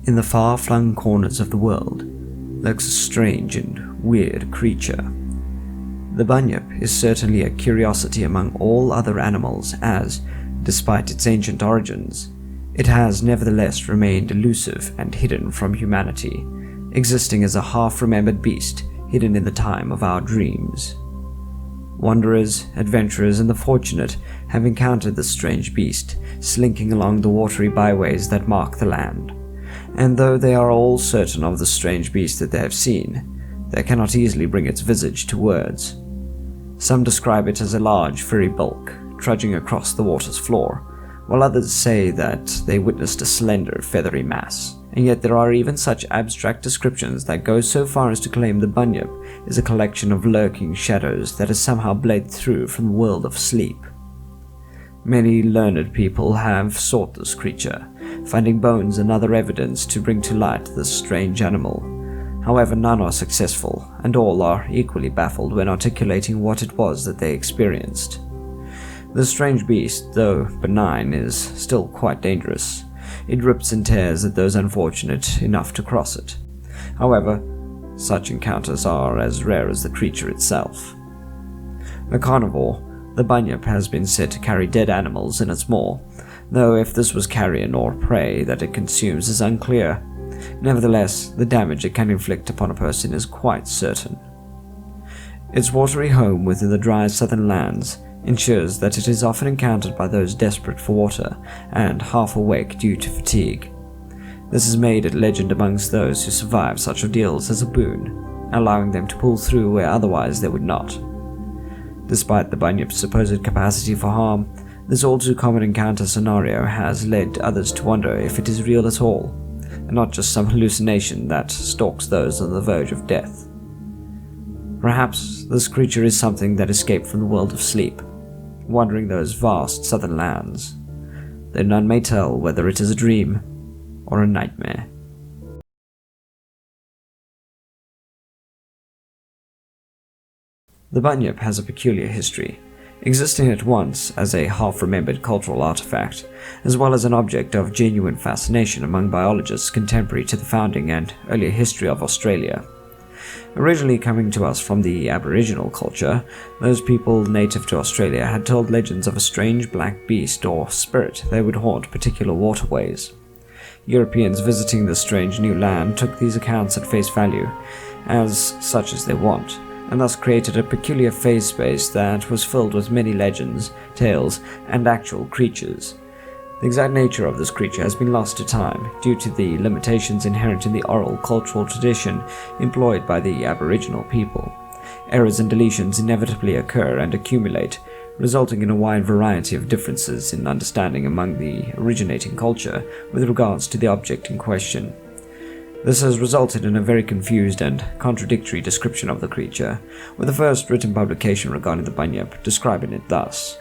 In the far-flung corners of the world lurks a strange and weird creature. The Bunyip is certainly a curiosity among all other animals as, despite its ancient origins, it has nevertheless remained elusive and hidden from humanity, existing as a half-remembered beast hidden in the time of our dreams. Wanderers, adventurers, and the fortunate have encountered this strange beast, slinking along the watery byways that mark the land. And though they are all certain of the strange beast that they have seen, they cannot easily bring its visage to words. Some describe it as a large, furry bulk, trudging across the water's floor, while others say that they witnessed a slender, feathery mass. And yet there are even such abstract descriptions that go so far as to claim the Bunyip is a collection of lurking shadows that has somehow bled through from the world of sleep. Many learned people have sought this creature, finding bones and other evidence to bring to light this strange animal. However, none are successful, and all are equally baffled when articulating what it was that they experienced. The strange beast, though benign, is still quite dangerous. It rips and tears at those unfortunate enough to cross it. However, such encounters are as rare as the creature itself. A carnivore, the Bunyip has been said to carry dead animals in its maw, though if this was carrion or prey that it consumes is unclear. Nevertheless, the damage it can inflict upon a person is quite certain. Its watery home within the dry southern lands ensures that it is often encountered by those desperate for water and half awake due to fatigue. This has made it legend amongst those who survive such ordeals as a boon, allowing them to pull through where otherwise they would not. Despite the Bunyip's supposed capacity for harm, this all-too-common encounter scenario has led others to wonder if it is real at all, and not just some hallucination that stalks those on the verge of death. Perhaps this creature is something that escaped from the world of sleep, wandering those vast southern lands, though none may tell whether it is a dream or a nightmare. The Bunyip has a peculiar history, existing at once as a half-remembered cultural artifact, as well as an object of genuine fascination among biologists contemporary to the founding and earlier history of Australia. Originally coming to us from the Aboriginal culture, those people native to Australia had told legends of a strange black beast or spirit that would haunt particular waterways. Europeans visiting this strange new land took these accounts at face value, as such as they want, and thus created a peculiar phase space that was filled with many legends, tales, and actual creatures. The exact nature of this creature has been lost to time due to the limitations inherent in the oral cultural tradition employed by the Aboriginal people. Errors and deletions inevitably occur and accumulate, resulting in a wide variety of differences in understanding among the originating culture with regards to the object in question. This has resulted in a very confused and contradictory description of the creature, with the first written publication regarding the Bunyip describing it thus.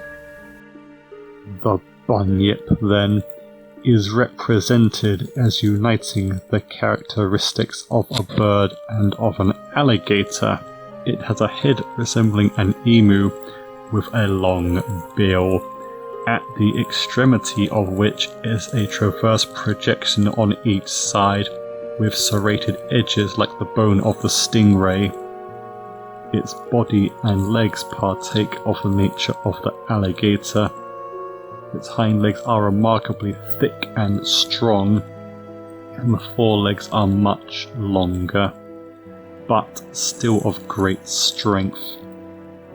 The Bunyip, then, is represented as uniting the characteristics of a bird and of an alligator. It has a head resembling an emu with a long bill, at the extremity of which is a transverse projection on each side, with serrated edges like the bone of the stingray. Its body and legs partake of the nature of the alligator. Its hind legs are remarkably thick and strong, and the forelegs are much longer, but still of great strength.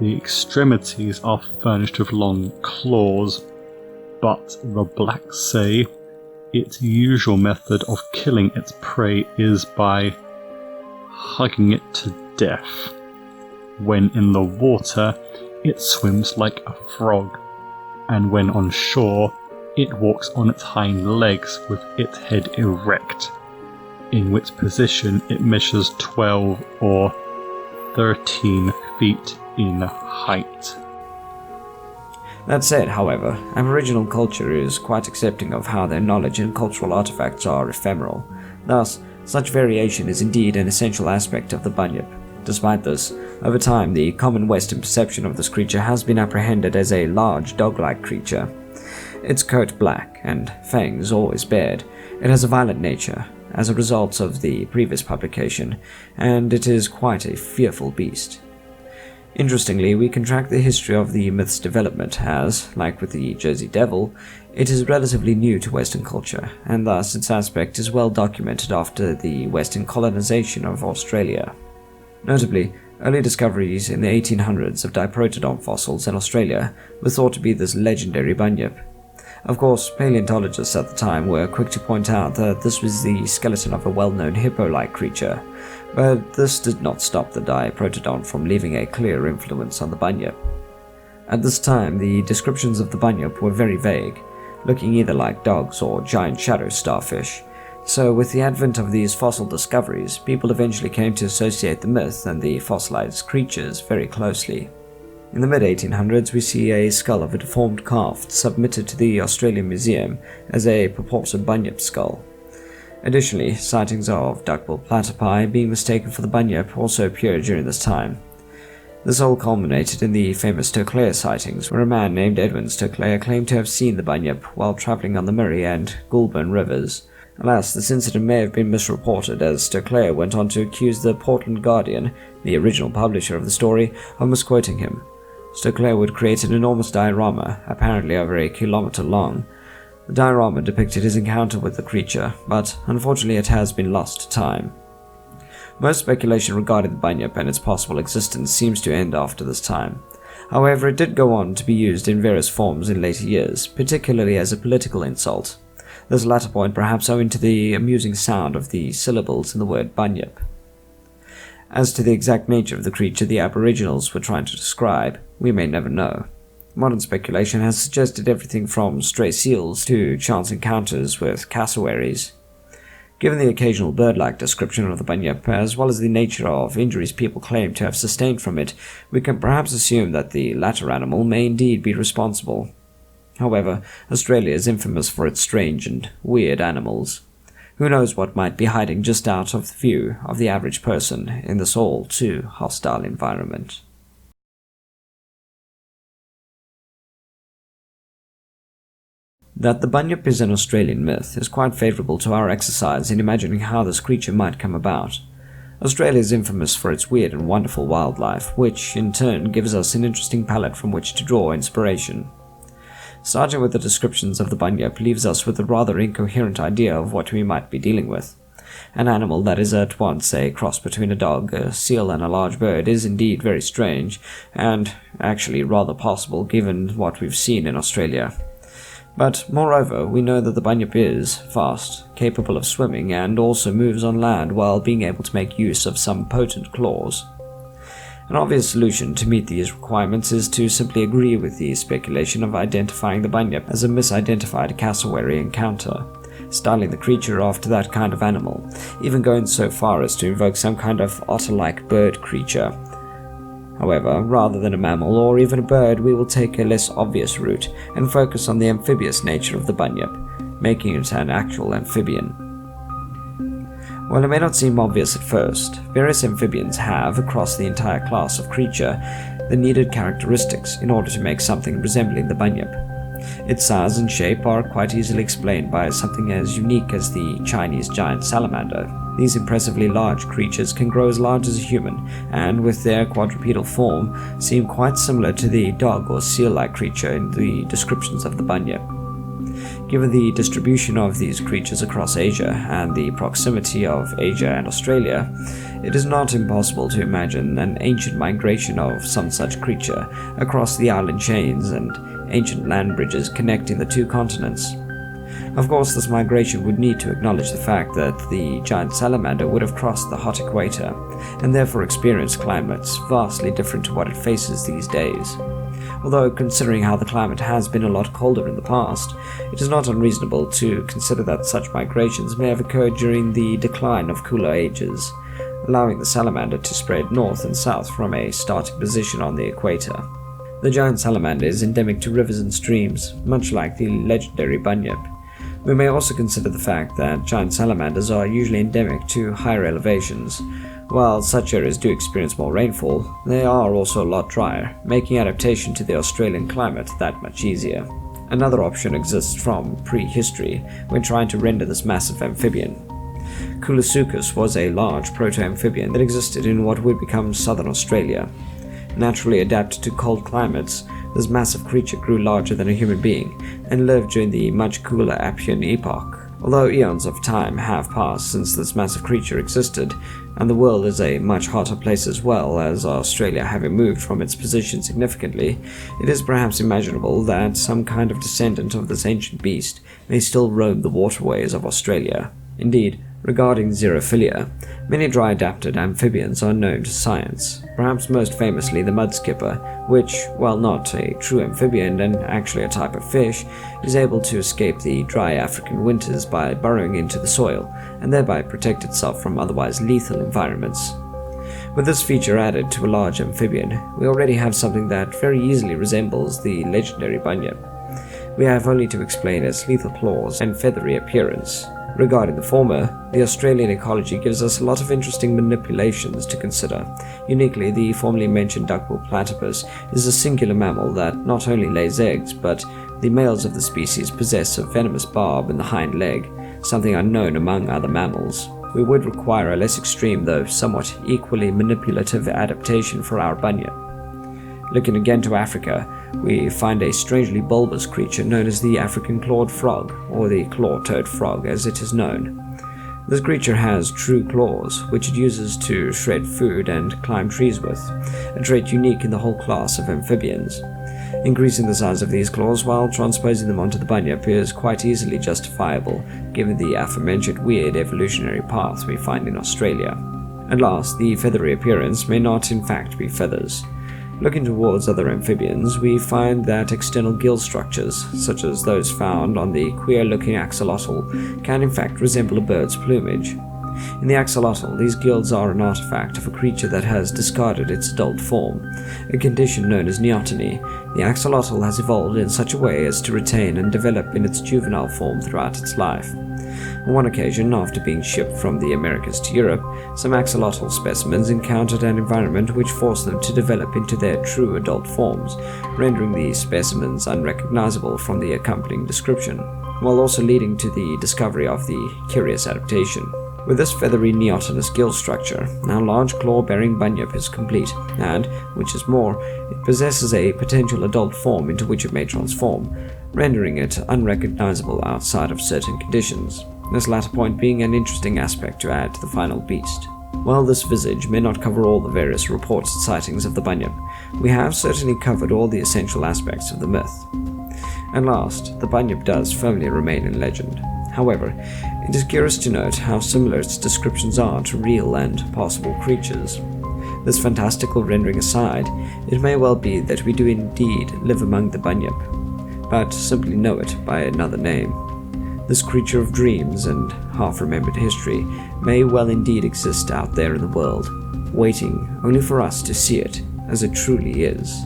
The extremities are furnished with long claws, but the black say its usual method of killing its prey is by hugging it to death. When in the water, it swims like a frog, and when on shore, it walks on its hind legs with its head erect, in which position it measures 12 or 13 feet in height. That said, however, Aboriginal culture is quite accepting of how their knowledge and cultural artifacts are ephemeral. Thus, such variation is indeed an essential aspect of the Bunyip. Despite this, over time the common Western perception of this creature has been apprehended as a large dog-like creature. Its coat black and fangs always bared, it has a violent nature, as a result of the previous publication, and it is quite a fearful beast. Interestingly, we can track the history of the myth's development as, like with the Jersey Devil, it is relatively new to Western culture, and thus its aspect is well documented after the Western colonization of Australia. Notably, early discoveries in the 1800s of diprotodon fossils in Australia were thought to be this legendary Bunyip. Of course, paleontologists at the time were quick to point out that this was the skeleton of a well-known hippo-like creature, but this did not stop the diprotodon from leaving a clear influence on the Bunyip. At this time, the descriptions of the Bunyip were very vague, looking either like dogs or giant shadow starfish. So with the advent of these fossil discoveries, people eventually came to associate the myth and the fossilized creatures very closely. In the mid-1800s, we see a skull of a deformed calf submitted to the Australian Museum as a purported Bunyip skull. Additionally, sightings of Duckbill Platypus being mistaken for the Bunyip also appeared during this time. This all culminated in the famous Turclair sightings, where a man named Edwin Turclair claimed to have seen the Bunyip while travelling on the Murray and Goulburn rivers. Alas, this incident may have been misreported, as Turclair went on to accuse the Portland Guardian, the original publisher of the story, of misquoting him. Turclair would create an enormous diorama, apparently over a kilometre long. The diorama depicted his encounter with the creature, but unfortunately it has been lost to time. Most speculation regarding the Bunyip and its possible existence seems to end after this time. However, it did go on to be used in various forms in later years, particularly as a political insult. This latter point perhaps owing to the amusing sound of the syllables in the word Bunyip. As to the exact nature of the creature the Aboriginals were trying to describe, we may never know. Modern speculation has suggested everything from stray seals to chance encounters with cassowaries. Given the occasional bird-like description of the Bunyip, as well as the nature of injuries people claim to have sustained from it, we can perhaps assume that the latter animal may indeed be responsible. However, Australia is infamous for its strange and weird animals. Who knows what might be hiding just out of the view of the average person in this all too hostile environment. That the Bunyip is an Australian myth is quite favourable to our exercise in imagining how this creature might come about. Australia is infamous for its weird and wonderful wildlife, which in turn gives us an interesting palette from which to draw inspiration. Starting with the descriptions of the Bunyip leaves us with a rather incoherent idea of what we might be dealing with. An animal that is at once a cross between a dog, a seal, and a large bird is indeed very strange, and actually rather possible given what we've seen in Australia. But moreover, we know that the Bunyip is fast, capable of swimming, and also moves on land while being able to make use of some potent claws. An obvious solution to meet these requirements is to simply agree with the speculation of identifying the Bunyip as a misidentified cassowary encounter, styling the creature after that kind of animal, even going so far as to invoke some kind of otter-like bird creature. However, rather than a mammal or even a bird, we will take a less obvious route and focus on the amphibious nature of the Bunyip, making it an actual amphibian. While it may not seem obvious at first, various amphibians have, across the entire class of creature, the needed characteristics in order to make something resembling the Bunyip. Its size and shape are quite easily explained by something as unique as the Chinese giant salamander. These impressively large creatures can grow as large as a human, and with their quadrupedal form, seem quite similar to the dog or seal-like creature in the descriptions of the Bunyip. Given the distribution of these creatures across Asia and the proximity of Asia and Australia, it is not impossible to imagine an ancient migration of some such creature across the island chains and ancient land bridges connecting the two continents. Of course, this migration would need to acknowledge the fact that the giant salamander would have crossed the hot equator, and therefore experienced climates vastly different to what it faces these days. Although, considering how the climate has been a lot colder in the past, it is not unreasonable to consider that such migrations may have occurred during the decline of cooler ages, allowing the salamander to spread north and south from a starting position on the equator. The giant salamander is endemic to rivers and streams, much like the legendary Bunyip. We may also consider the fact that giant salamanders are usually endemic to higher elevations. While such areas do experience more rainfall, they are also a lot drier, making adaptation to the Australian climate that much easier. Another option exists from prehistory when trying to render this massive amphibian. Koolasuchus was a large proto-amphibian that existed in what would become southern Australia. Naturally adapted to cold climates, this massive creature grew larger than a human being and lived during the much cooler Appian epoch. Although eons of time have passed since this massive creature existed, and the world is a much hotter place as well as Australia having moved from its position significantly, it is perhaps imaginable that some kind of descendant of this ancient beast may still roam the waterways of Australia. Indeed, regarding xerophilia, many dry-adapted amphibians are known to science, perhaps most famously the Mudskipper, which, while not a true amphibian and actually a type of fish, is able to escape the dry African winters by burrowing into the soil, and thereby protect itself from otherwise lethal environments. With this feature added to a large amphibian, we already have something that very easily resembles the legendary Bunyip. We have only to explain its lethal claws and feathery appearance. Regarding the former, the Australian ecology gives us a lot of interesting manipulations to consider. Uniquely, the formerly mentioned Duckbill Platypus is a singular mammal that not only lays eggs, but the males of the species possess a venomous barb in the hind leg, something unknown among other mammals. We would require a less extreme, though somewhat equally manipulative adaptation for our Bunyip. Looking again to Africa, we find a strangely bulbous creature known as the African clawed frog, or the claw-toed frog as it is known. This creature has true claws, which it uses to shred food and climb trees with, a trait unique in the whole class of amphibians. Increasing the size of these claws while transposing them onto the Bunyip is quite easily justifiable, given the aforementioned weird evolutionary path we find in Australia. And last, the feathery appearance may not in fact be feathers. Looking towards other amphibians, we find that external gill structures, such as those found on the queer-looking axolotl, can in fact resemble a bird's plumage. In the axolotl, these gills are an artifact of a creature that has discarded its adult form, a condition known as neoteny. The axolotl has evolved in such a way as to retain and develop in its juvenile form throughout its life. On one occasion, after being shipped from the Americas to Europe, some axolotl specimens encountered an environment which forced them to develop into their true adult forms, rendering the specimens unrecognizable from the accompanying description, while also leading to the discovery of the curious adaptation. With this feathery neotenous gill structure, our large claw-bearing Bunyip is complete, and, which is more, it possesses a potential adult form into which it may transform, rendering it unrecognizable outside of certain conditions, this latter point being an interesting aspect to add to the final beast. While this visage may not cover all the various reported sightings of the Bunyip, we have certainly covered all the essential aspects of the myth. And last, the Bunyip does firmly remain in legend. However, it is curious to note how similar its descriptions are to real and possible creatures. This fantastical rendering aside, it may well be that we do indeed live among the Bunyip, but simply know it by another name. This creature of dreams and half-remembered history may well indeed exist out there in the world, waiting only for us to see it as it truly is.